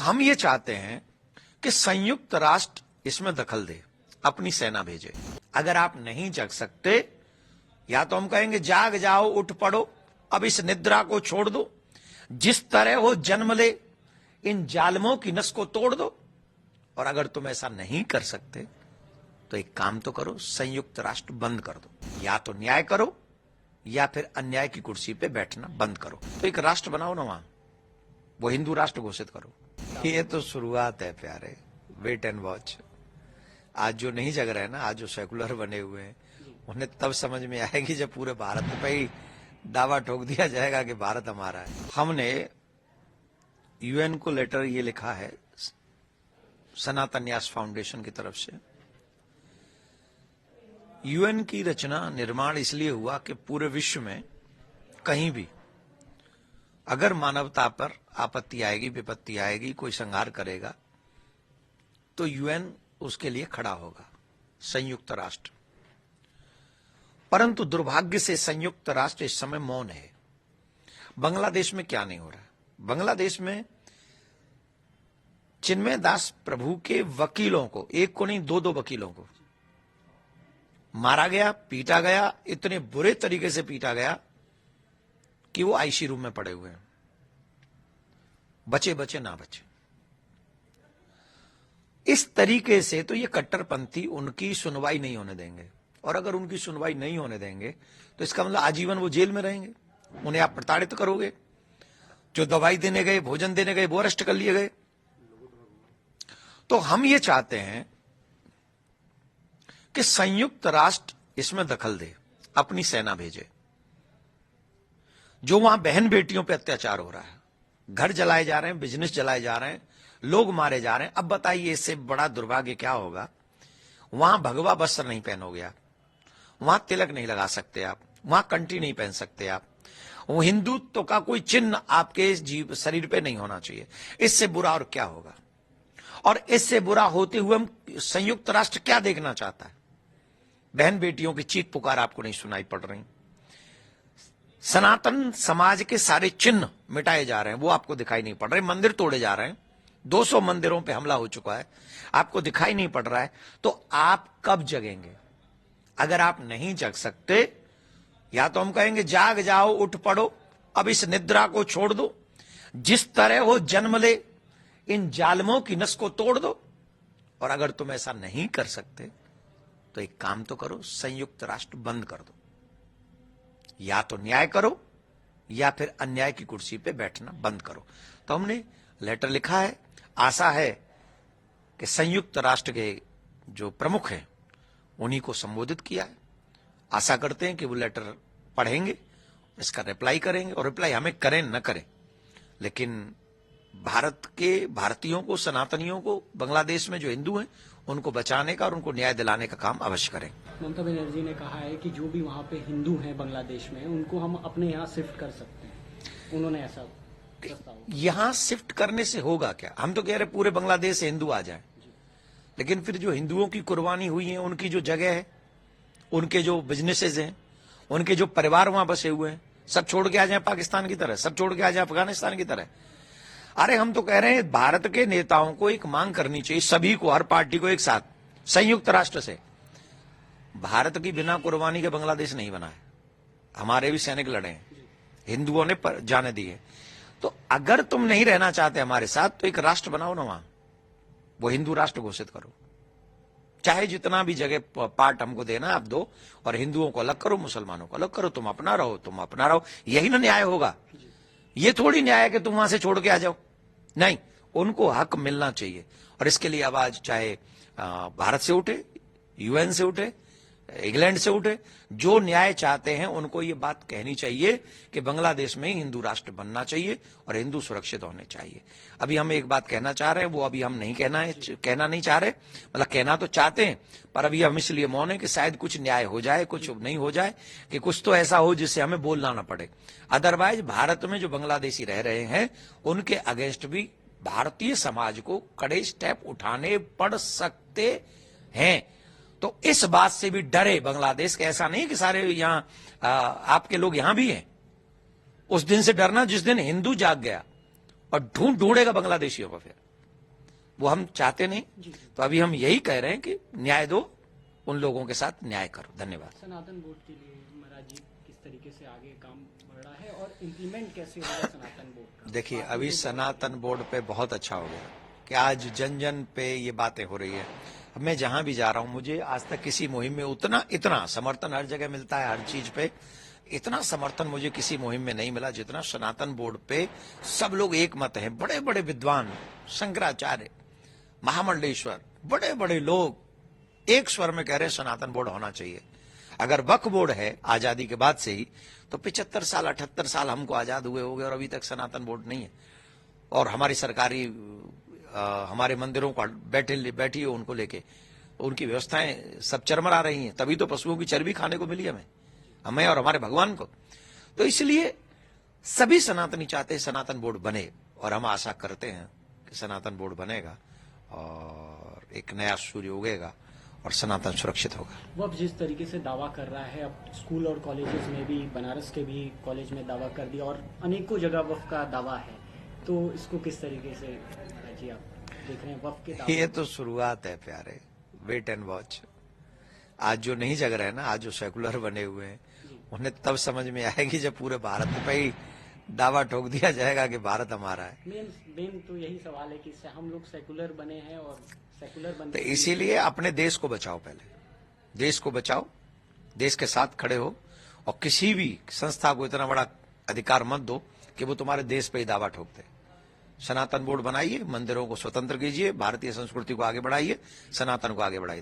हम ये चाहते हैं कि संयुक्त राष्ट्र इसमें दखल दे, अपनी सेना भेजे। अगर आप नहीं जग सकते, या तो हम कहेंगे जाग जाओ, उठ पड़ो, अब इस निद्रा को छोड़ दो, जिस तरह हो जन्म ले, इन जालमों की नस को तोड़ दो। और अगर तुम ऐसा नहीं कर सकते तो एक काम तो करो, संयुक्त राष्ट्र बंद कर दो। या तो न्याय करो या फिर अन्याय की कुर्सी पे बैठना बंद करो। तो एक राष्ट्र बनाओ ना वहां, वो हिंदू राष्ट्र घोषित करो। ये तो शुरुआत है प्यारे, वेट एंड वॉच। आज जो नहीं जग रहे हैं ना, आज जो सेकुलर बने हुए हैं, उन्हें तब समझ में आएगी जब पूरे भारत पे ही दावा ठोक दिया जाएगा कि भारत हमारा है। हमने यूएन को लेटर ये लिखा है सनातन न्यास फाउंडेशन की तरफ से। यूएन की रचना, निर्माण इसलिए हुआ कि पूरे विश्व में कहीं भी अगर मानवता पर आपत्ति आएगी, विपत्ति आएगी, कोई संहार करेगा, तो यूएन उसके लिए खड़ा होगा, संयुक्त राष्ट्र। परंतु दुर्भाग्य से संयुक्त राष्ट्र इस समय मौन है। बांग्लादेश में क्या नहीं हो रहा है? बांग्लादेश में चिन्मय दास प्रभु के वकीलों को, एक को नहीं दो वकीलों को मारा गया, पीटा गया, इतने बुरे तरीके से पीटा गया कि वो आईसी रूम में पड़े हुए हैं, बचे बचे ना बचे। इस तरीके से तो ये कट्टरपंथी उनकी सुनवाई नहीं होने देंगे, और अगर उनकी सुनवाई नहीं होने देंगे तो इसका मतलब आजीवन वो जेल में रहेंगे। उन्हें आप प्रताड़ित करोगे, जो दवाई देने गए, भोजन देने गए, वो अरेस्ट कर लिए गए। तो हम ये चाहते हैं कि संयुक्त राष्ट्र इसमें दखल दे, अपनी सेना भेजे। जो वहां बहन बेटियों पे अत्याचार हो रहा है, घर जलाए जा रहे हैं, बिजनेस जलाए जा रहे हैं, लोग मारे जा रहे हैं। अब बताइए इससे बड़ा दुर्भाग्य क्या होगा? वहां भगवा वस्त्र नहीं पहनोगे आप, वहां तिलक नहीं लगा सकते आप, वहां कंठी नहीं पहन सकते आप, वो हिंदुत्व का कोई चिन्ह आपके जीव शरीर पे नहीं होना चाहिए। इससे बुरा और क्या होगा? और इससे बुरा होते हुए हम संयुक्त राष्ट्र क्या देखना चाहता है? बहन बेटियों की चीख पुकार आपको नहीं सुनाई पड़ रही? सनातन समाज के सारे चिन्ह मिटाए जा रहे हैं, वो आपको दिखाई नहीं पड़ रहे। मंदिर तोड़े जा रहे हैं, 200 मंदिरों पे हमला हो चुका है, आपको दिखाई नहीं पड़ रहा है। तो आप कब जगेंगे? अगर आप नहीं जग सकते, या तो हम कहेंगे जाग जाओ, उठ पड़ो, अब इस निद्रा को छोड़ दो, जिस तरह हो जन्म ले, इन जालमों की नस को तोड़ दो। और अगर तुम ऐसा नहीं कर सकते तो एक काम तो करो, संयुक्त राष्ट्र बंद कर दो। या तो न्याय करो या फिर अन्याय की कुर्सी पे बैठना बंद करो। तो हमने लेटर लिखा है। आशा है कि संयुक्त राष्ट्र के जो प्रमुख हैं उन्हीं को संबोधित किया है। आशा करते हैं कि वो लेटर पढ़ेंगे, इसका रिप्लाई करेंगे, और रिप्लाई हमें करें न करें, लेकिन भारत के भारतीयों को, सनातनियों को, बांग्लादेश में जो हिंदू हैं उनको बचाने का और उनको न्याय दिलाने का काम अवश्य करें। ममता बनर्जी ने कहा है कि जो भी वहाँ पे हिंदू हैं बांग्लादेश में, उनको हम अपने यहाँ शिफ्ट कर सकते हैं। उन्होंने ऐसा प्रस्ताव। यहां शिफ्ट करने से होगा क्या? हम तो कह रहे पूरे बांग्लादेश से हिंदू आ जाएं, लेकिन फिर जो हिंदुओं की कुर्बानी हुई है, उनकी जो जगह है, उनके जो बिजनेसेस हैं, उनके जो परिवार वहां बसे हुए हैं, सब छोड़ के आ जाए पाकिस्तान की तरह, सब छोड़ के आ जाए अफगानिस्तान की तरह। अरे हम तो कह रहे हैं भारत के नेताओं को एक मांग करनी चाहिए, सभी को, हर पार्टी को एक साथ, संयुक्त राष्ट्र से। भारत की बिना कुर्बानी के बांग्लादेश नहीं बना है। हमारे भी सैनिक लड़े हैं, हिंदुओं ने जाने दी है। तो अगर तुम नहीं रहना चाहते हमारे साथ, तो एक राष्ट्र बनाओ ना वहां, वो हिंदू राष्ट्र घोषित करो। चाहे जितना भी जगह पार्ट हमको देना आप दो, और हिंदुओं को अलग करो, मुसलमानों को अलग करो, तुम अपना रहो, तुम अपना रहो। यही ना न्याय होगा। ये थोड़ी न्याय है कि तुम वहां से छोड़ के आ जाओ। नहीं, उनको हक मिलना चाहिए। और इसके लिए आवाज चाहे भारत से उठे, यूएन से उठे, इंग्लैंड से उठे, जो न्याय चाहते हैं उनको ये बात कहनी चाहिए कि बांग्लादेश में हिंदू राष्ट्र बनना चाहिए और हिंदू सुरक्षित होने चाहिए। अभी हम एक बात कहना चाह रहे हैं, वो अभी हम नहीं कहना नहीं चाह रहे, मतलब कहना तो चाहते हैं, पर अभी हम इसलिए मौन है कि शायद कुछ न्याय हो जाए, कुछ नहीं हो जाए, कि कुछ तो ऐसा हो जिससे हमें बोलना ना पड़े। अदरवाइज भारत में जो बांग्लादेशी रह रहे हैं, उनके अगेंस्ट भी भारतीय समाज को कड़े स्टेप उठाने पड़ सकते हैं। तो इस बात से भी डरे बांग्लादेश के। ऐसा नहीं कि सारे यहाँ आपके लोग यहां भी हैं। उस दिन से डरना जिस दिन हिंदू जाग गया और ढूंढेगा बांग्लादेशियों को। फिर वो हम चाहते नहीं। तो अभी हम यही कह रहे हैं कि न्याय दो, उन लोगों के साथ न्याय करो। धन्यवाद। सनातन बोर्ड के लिए महाराज जी किस तरीके से आगे काम बढ़ रहा है और इम्प्लीमेंट कैसे होगा सनातन बोर्ड का? देखिए, अभी सनातन बोर्ड पे बहुत अच्छा हो गया कि आज जन जन पे ये बातें हो रही है। अब मैं जहां भी जा रहा हूं, मुझे आज तक किसी मुहिम में इतना समर्थन हर जगह मिलता है, हर चीज पे इतना समर्थन मुझे किसी मुहिम में नहीं मिला जितना सनातन बोर्ड पे। सब लोग एक मत हैं, बड़े बड़े विद्वान, शंकराचार्य, महामंडलेश्वर, बड़े बड़े लोग एक स्वर में कह रहे हैं सनातन बोर्ड होना चाहिए। अगर वक्फ बोर्ड है आजादी के बाद से ही, तो 75 साल 78 साल हमको आजाद हुए हो गए और अभी तक सनातन बोर्ड नहीं है। और हमारी सरकारी हमारे मंदिरों को बैठी हो उनको लेके, उनकी व्यवस्थाएं सब चरमरा रही हैं। तभी तो पशुओं की चर्बी खाने को मिली हमें और हमारे भगवान को। तो इसलिए सभी सनातनी चाहते हैं सनातन बोर्ड बने, और हम आशा करते हैं कि सनातन बोर्ड बनेगा और एक नया सूर्य उगेगा और सनातन सुरक्षित होगा। वह जिस तरीके से दावा कर रहा है, अब स्कूल और कॉलेजेस में भी, बनारस के भी कॉलेज में दावा कर दिया और अनेकों जगह वफ का दावा है, तो इसको किस तरीके से महाराज जी आप देख रहे हैं वफ के दावे? ये तो शुरुआत है प्यारे, वेट एंड वॉच। आज जो नहीं जग रहे हैं ना, आज जो सेकुलर बने हुए हैं, उन्हें तब समझ में आएगी जब पूरे भारत पे ही दावा ठोक दिया जाएगा कि भारत हमारा है। मेन तो यही सवाल है कि हम लोग सेकुलर बने हैं और सेकुलर बनने तो इसीलिए अपने देश को बचाओ, पहले देश को बचाओ, देश के साथ खड़े हो, और किसी भी संस्था को इतना बड़ा अधिकार मत दो कि वो तुम्हारे देश पे ही दावा ठोक दे। सनातन बोर्ड बनाइए, मंदिरों को स्वतंत्र कीजिए, भारतीय संस्कृति को आगे बढ़ाइए, सनातन को आगे बढ़ाइए।